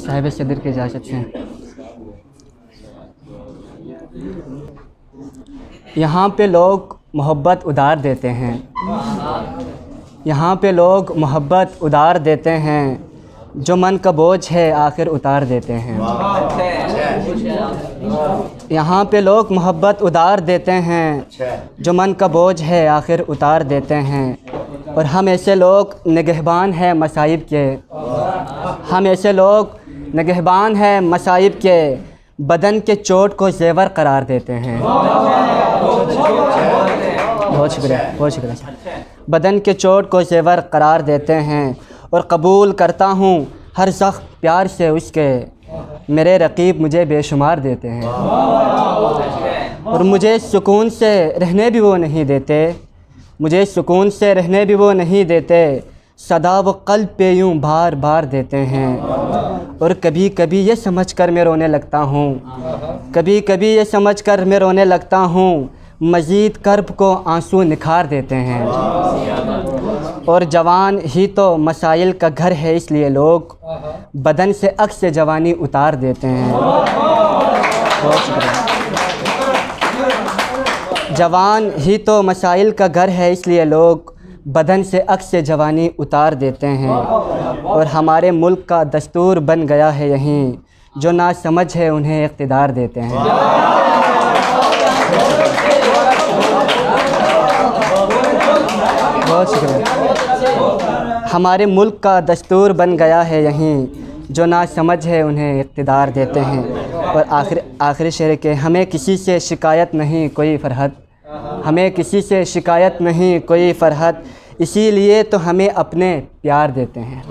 साहिब सदर की इजाज़त से। यहाँ पे लोग मोहब्बत उधार देते हैं, यहाँ पे लोग मोहब्बत उधार देते हैं, जो मन का बोझ है आखिर उतार देते हैं। यहाँ पे लोग मोहब्बत उधार देते हैं, जो मन का बोझ है आखिर उतार देते हैं। और हम ऐसे लोग निगहबान हैं मसाइब के, हम ऐसे लोग निगहबान हैं मसाइब के, बदन के चोट को ज़ेवर करार देते हैं। बहुत शुक्रिया। बदन के चोट को ज़ेवर करार देते हैं और कबूल करता हूँ हर सख्त प्यार से उसके, मेरे रकीब मुझे बेशुमार देते हैं। और मुझे सुकून से रहने भी वो नहीं देते, मुझे सुकून से रहने भी वो नहीं देते, सदा वो क़ल्ब पे यूँ बार बार देते हैं। और कभी कभी ये समझ कर मैं रोने लगता हूँ, कभी कभी ये समझ कर मैं रोने लगता हूँ, मज़ीद कर्ब को आंसू निखार देते हैं। और जवान ही तो मसाइल का घर है, इसलिए लोग बदन से अक्स जवानी उतार देते हैं। जवान ही तो मसाइल का घर है, इसलिए लोग बदन से अक्स जवानी उतार देते हैं। और हमारे मुल्क का दस्तूर बन गया है यहीं, जो ना समझ है उन्हें इक़्तिदार देते हैं। बहुत शुक्रिया। हमारे मुल्क का दस्तूर बन गया है यहीं, जो ना समझ है उन्हें इक़्तिदार देते हैं। और आखिरी शेर के, हमें किसी से शिकायत नहीं कोई फ़रहत, हमें किसी से शिकायत नहीं कोई फ़रहत, इसीलिए तो हमें अपने प्यार देते हैं।